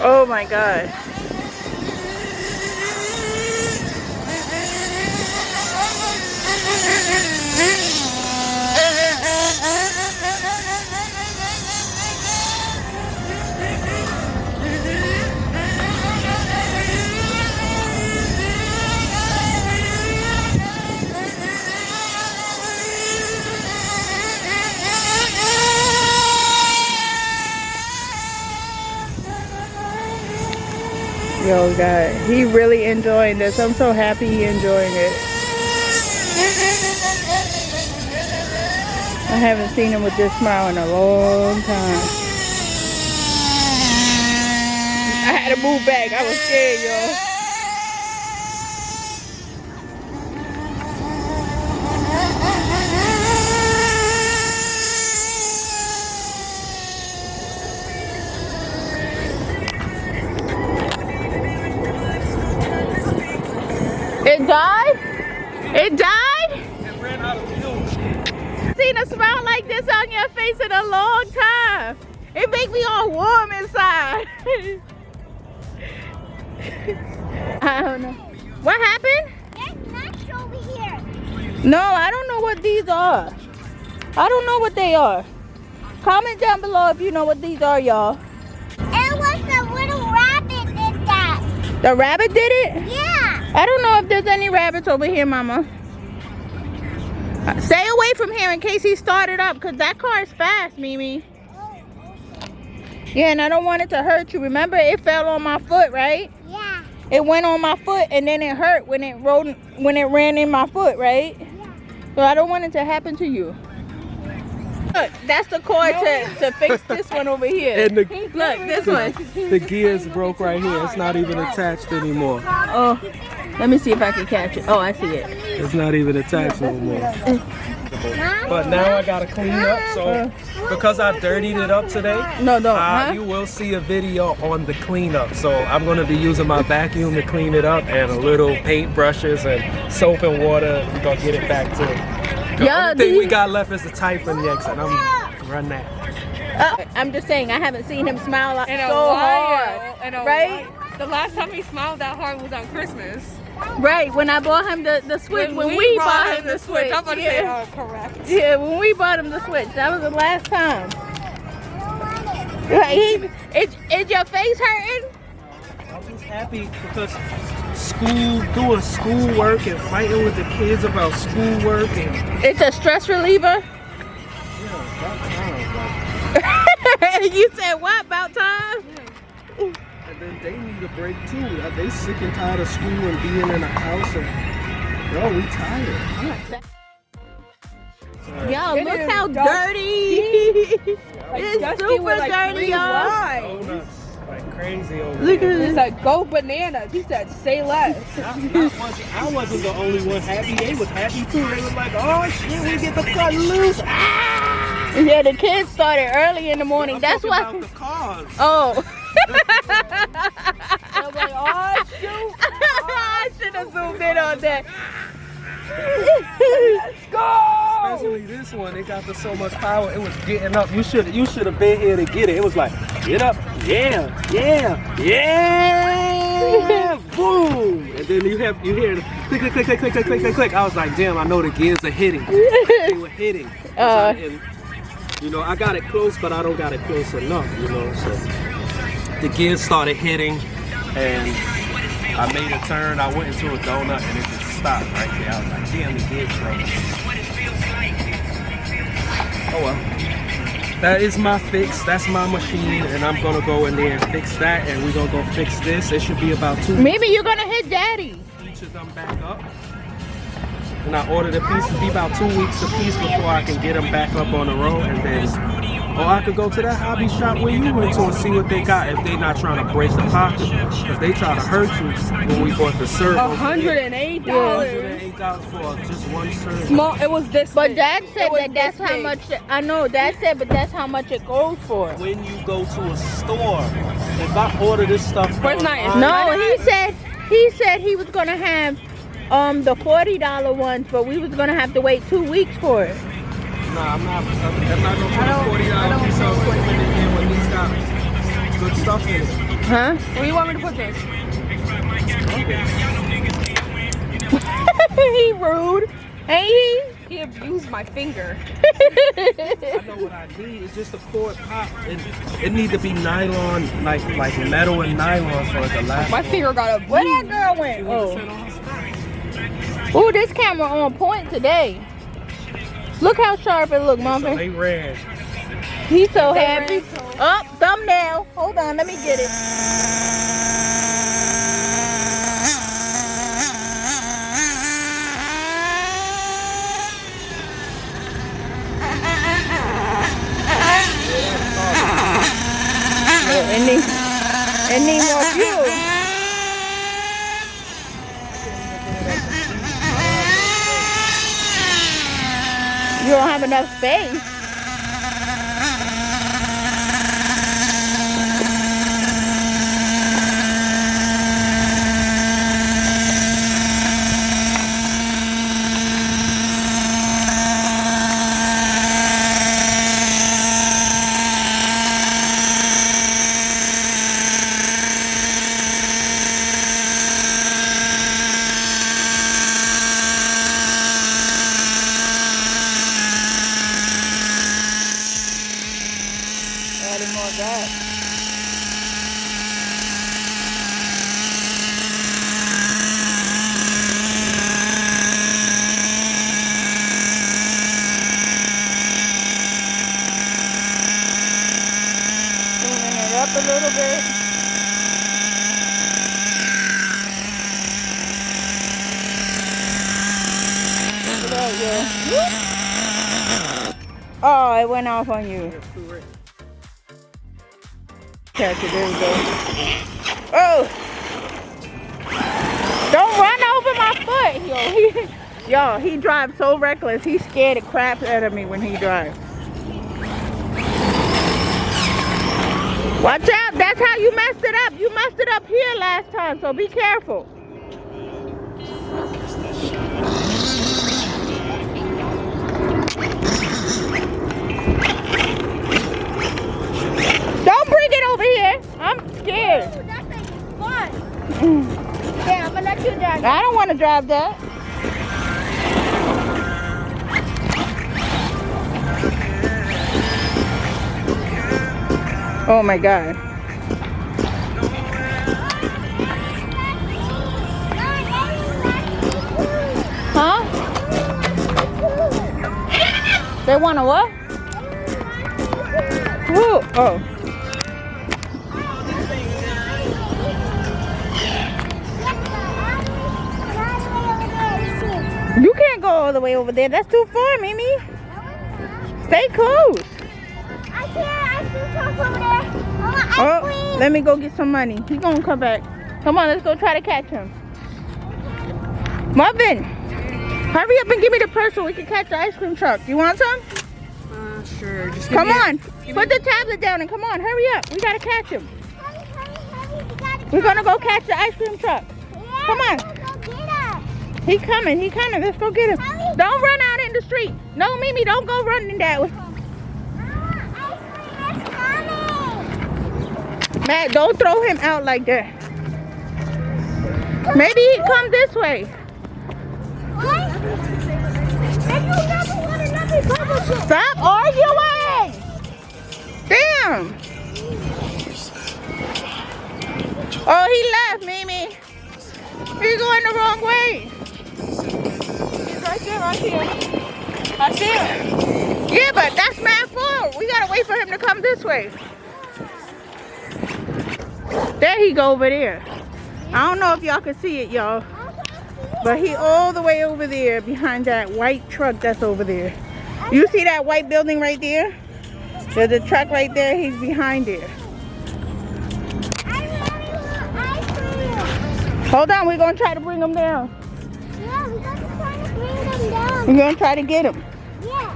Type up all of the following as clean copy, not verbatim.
Oh my God. Yo, God, he really enjoying this. I'm so happy he enjoying it. I haven't seen him with this smile in a long time. I had to move back. I was scared, y'all. It died? It died? It ran out of fuel. Seen a smile like this on your face in a long time. It makes me all warm inside. I don't know. What happened? There's nuts over here. No, I don't know what these are. I don't know what they are. Comment down below if you know what these are, y'all. It was the little rabbit did that. The rabbit did it? Yeah. I don't know if there's any rabbits over here, Mama. Stay away from here in case he started up, because that car is fast, Mimi. Yeah, and I don't want it to hurt you. Remember, it fell on my foot, right? Yeah. It went on my foot, and then it hurt when it ran in my foot, right? Yeah. So I don't want it to happen to you. Look, that's the cord to fix this one over here. And the, Look, this one. the gears broke right here. It's not even attached anymore. Oh, let me see if I can catch it. Oh, I see it. It's not even attached no more. But now I gotta clean up, so because I dirtied it up today, No. you will see a video on the cleanup. So I'm gonna be using my vacuum to clean it up and a little paint brushes and soap and water. We're gonna get it back to the only thing we got left is the typhon next, and I'm run that. I'm just saying, I haven't seen him smile In a so while. hard. In a Right? while. The last time he smiled that hard was on Christmas. Right, when I bought him the Switch. When we bought him the Switch. I'm gonna say, oh, correct. Yeah, when we bought him the Switch. That was the last time. Right, is your face hurting? I'm just happy because doing schoolwork and fighting with the kids about schoolwork and It's a stress reliever? You said what, about time? and then they need a break too. They sick and tired of school and being in the house and yo, we tired. Yo, look how dirty. It's super dirty, y'all. Donuts like crazy over Look here. at He this. said, go bananas. He said, say less. I wasn't the only one happy. They was happy too. They was like, oh shit, we get the cut loose. Ah! Yeah, the kids started early in the morning. I'm That's talking why. about the cars. Oh. I'm like, oh, shoot. I should have zoomed in on that. Let's go. Especially this one, it got so much power. It was getting up. You should have been here to get it. It was like, get up, yeah, boom. And then you hear the click, click, click, click, click, click, click, click, click. I was like, damn, I know the gears are hitting. They were hitting. And, you know, I got it close, but I don't got it close enough. You know, so the gears started hitting, and I made a turn. I went into a donut, and it just stopped right there. I was like, damn, the gears broke. Oh well. That is my fix. That's my machine, and I'm gonna go in there and fix that, and we're gonna go fix this. It should be about 2 weeks. Maybe you're gonna hit Daddy. Each of them back up. And I ordered a piece to be about 2 weeks a piece before I can get them back up on the road, and then, or I could go to that hobby shop where you went to and see what they got if they're not trying to break the pocket, because they try to hurt you when we bought the servo. $108. $108 for just one servo. Small, it was this But big. Dad said It was that that's this how big. much. I know. Dad said, but that's how much it goes for. When you go to a store, if I order this stuff, Where's mine? online- No, he said he was gonna have the $40 ones, but we was gonna have to wait 2 weeks for it. Nah, I'm not gonna put a $40 piece of equipment in here when he's got good stuff in it. Huh? Where do you want me to put this? He rude. Ain't he? He abused my finger. I know what I need. It's just a cord pop. It need to be nylon, like metal and nylon for it to last. My finger got a Where that girl went? Oh, this camera on point today. Look how sharp it look, So Mama. they ran. He's so happy. Up, thumbnail. Hold on, let me get it. It need more fuel. You don't have enough space. Adding more gas. Tuning it up a little bit. Look at that, yeah. Oh, it went off on you. Catch it, there we go. Oh! Don't run over my foot! Yo, he drives so reckless. He's scared the crap out of me when he drives. Watch out! That's how you messed it up. You messed it up here last time, so be careful. Don't bring it over here. I'm scared. Ooh, that's like fun. Yeah, I'm gonna let you drive. I don't want to drive that. Oh my God. Huh? They want to what? Ooh, oh. You can't go all the way over there. That's too far, Mimi. Stay close. I see something over there. I want ice Oh, cream. let me go get some money. He's gonna come back. Come on, let's go try to catch him. Marvin, hurry up and give me the purse so we can catch the ice cream truck. You want some? Sure. Just Come on. Put the tablet down and come on. Hurry up. We gotta catch him. Hurry, you gotta We're gonna go catch the ice cream truck. Come on. Go get us. He coming. He coming. Let's go get him. Hurry. Don't run out in the street. No, Mimi, don't go running that way. Ice cream is coming. Matt, don't throw him out like that. Maybe he come this way. What? And you never want another bubble chip. Stop arguing. Damn. Oh, he left, Mimi. He's going the wrong way. He's right there, I see him. I see him. Yeah, but that's Matt's fault. We gotta wait for him to come this way. There he go over there. I don't know if y'all can see it, y'all. But he all the way over there behind that white truck that's over there. You see that white building right there? There's a truck right there. He's behind there. I really want ice cream. Hold on, we're gonna try to bring him down. Yeah, we got to try to bring them down. We're gonna try to get him. Yeah.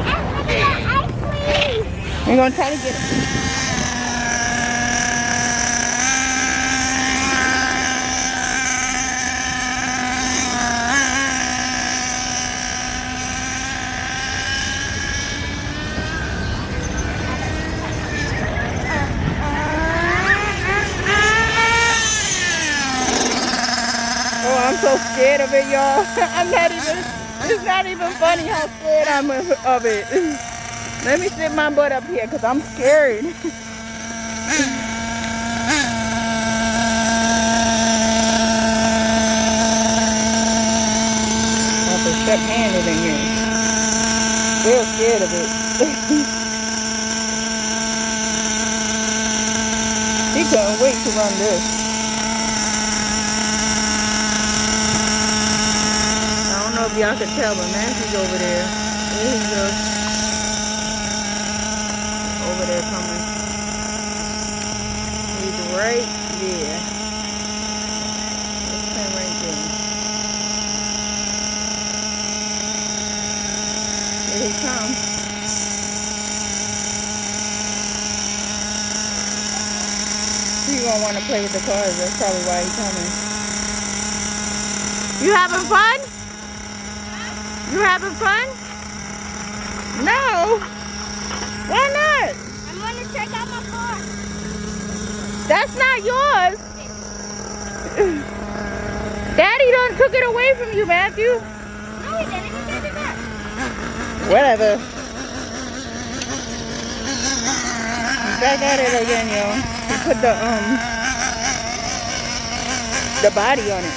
I want ice cream. We're gonna try to get him. scared of it, y'all. It's not even funny how scared I'm of it. Let me sit my butt up here because I'm scared. That's a shut-handed in here. They're scared of it. He couldn't wait to run this. I don't know if y'all could tell, but Matthew's over there. There he goes. Over there coming. He's right there. Let's stand right there. Here he comes. He gonna want to play with the cars. That's probably why he's coming. You having fun? You having fun? No. Why not? I'm gonna check out my car. That's not yours. Daddy done took it away from you, Matthew. No, he didn't. He gave it back. Whatever. He's back at it again, yo. He put the body on it.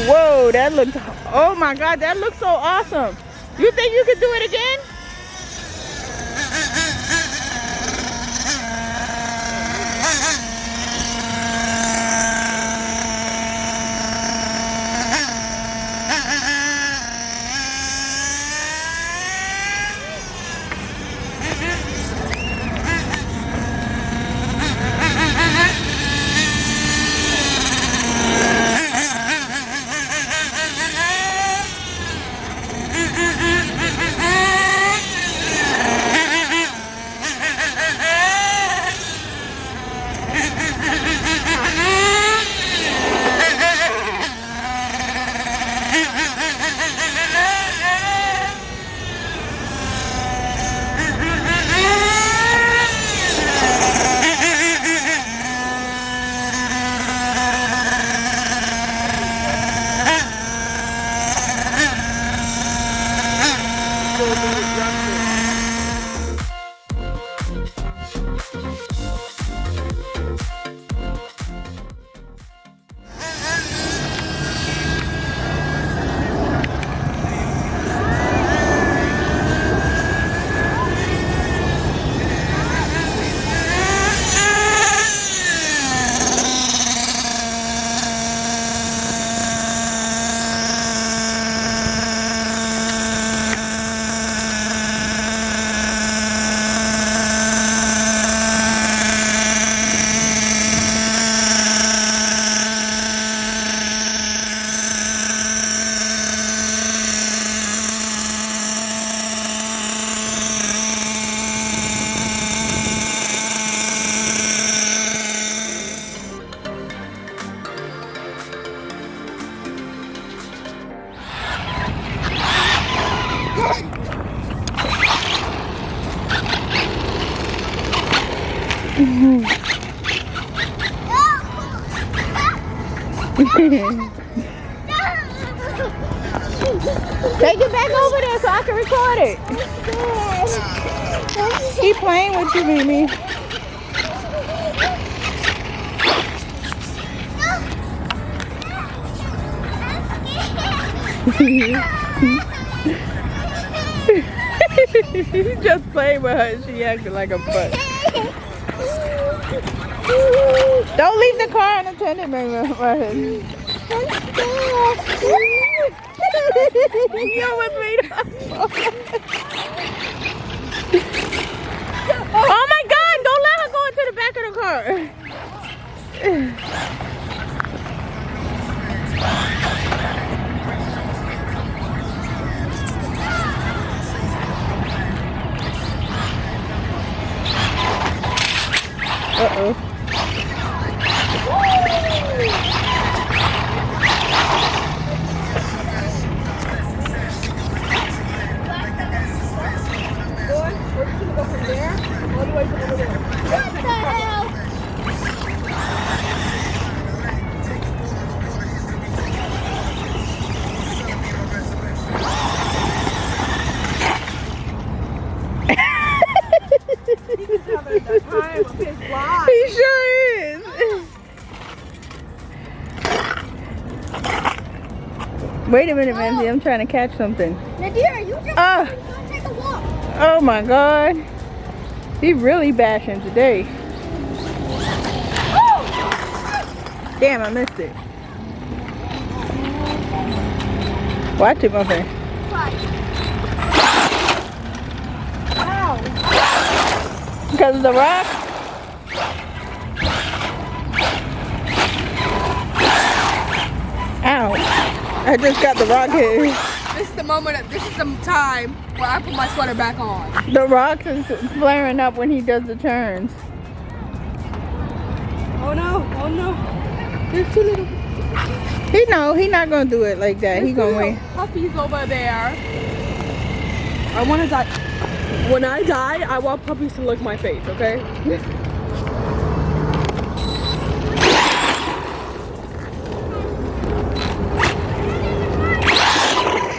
Whoa, that looked, oh my God, that looks so awesome. You think you could do it again? Take it back over there so I can record it. He playing with you, Mimi. He's just playing with her and she acting like a butt. Don't leave the car unattended, baby. You almost made up. Oh my God, don't let her go into the back of the car. Uh-oh. Time of his life. He sure is. Wait a minute, Mandy. I'm trying to catch something. Nadira, you just Ah. gonna take a walk. Oh my God. He really bashing today. Damn, I missed it. Watch it, my friend. Ow. Because of the rock? Ow. I just got the rock hit. This is the moment. This is the time where I put my sweater back on. The rock is flaring up when he does the turns. Oh no! Oh no! There's two little. He not gonna do it like that. He gonna wait. Puppies over there. I want to die. When I die, I want puppies to lick my face. Okay?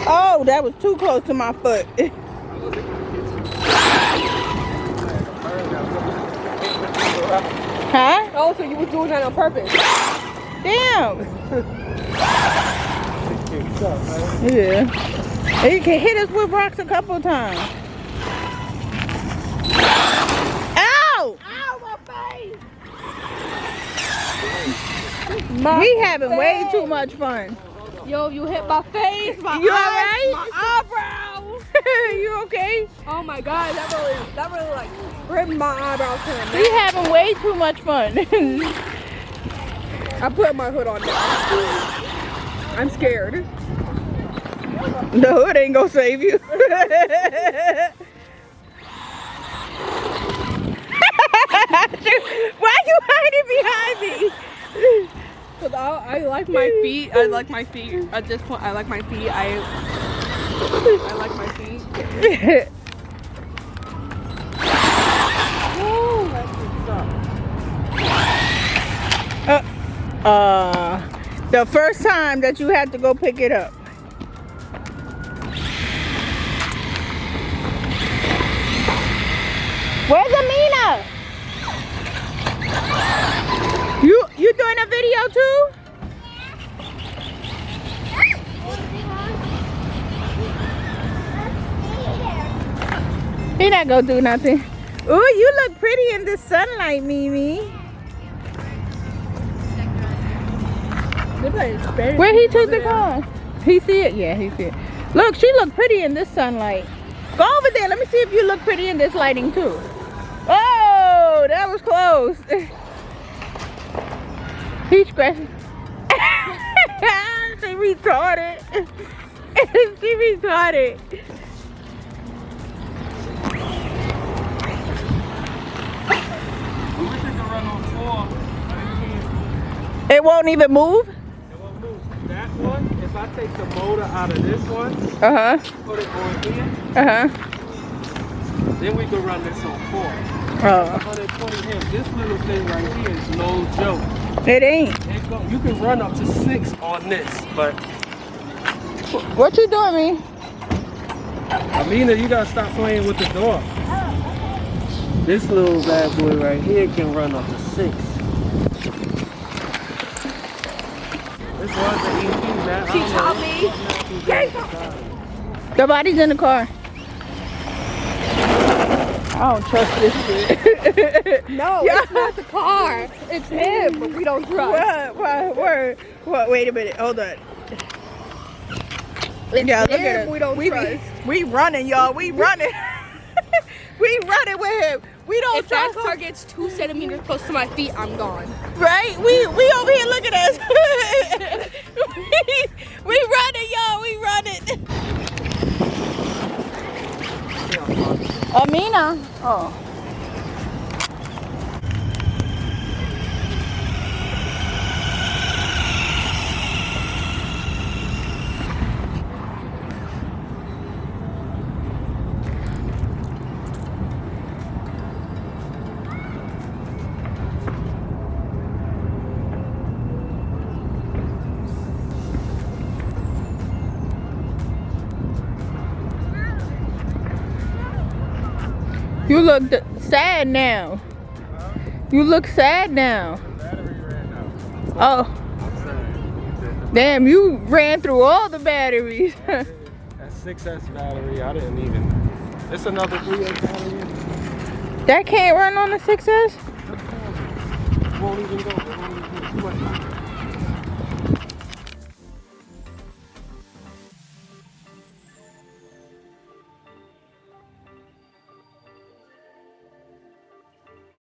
Oh, that was too close to my foot. Huh? Oh, so you were doing that on purpose? Damn. Yeah. He can hit us with rocks a couple times. Ow! Ow, my face. We having way too much fun. Yo, you hit my face, my You eyes, alright? my eyebrow. You okay? Oh my God, that really like ripped my eyebrows to the We having way too much fun. I put my hood on now. I'm scared. The hood ain't gonna save you. Why you hiding behind me? Cause I like my feet. I like my feet. At this point, I like my feet. I like my feet. The first time that you had to go pick it up. Where's Amina? You doing a video too? He not gonna do nothing. Ooh, you look pretty in the sunlight, Mimi. Where he took the car? He see it? Yeah, he see it. Look, she look pretty in this sunlight. Go over there. Let me see if you look pretty in this lighting too. Oh, that was close. He scratching. She retarded. She retarded. It won't even move? It won't move. That one, if I take the motor out of this one, put it on here, then we can run this on 4. 120 amps. This little thing right here is no joke. It ain't. You can run up to 6 on this, but What you doing, me? Amina, you gotta stop playing with the door. This little bad boy right here can run up to 6. This was the EP, man. She taught me. The body's in the car. I don't trust this shit. No, it's not the car. It's him. But we don't trust. What? Wait a minute. Hold on. Yeah, look at him us. we don't trust. We running, y'all. We running. We running with him. We don't If that trust car him. gets 2 centimeters close to my feet, I'm gone. Right? We over here. Look at us. we running, y'all. We running. Amina. Oh. You look sad now. You look sad now. Battery ran out. Oh. Damn, you ran through all the batteries. That 6S battery, I didn't even. It's another 3S battery. That can't run on the 6S? Won't even go. It won't even go. Too much.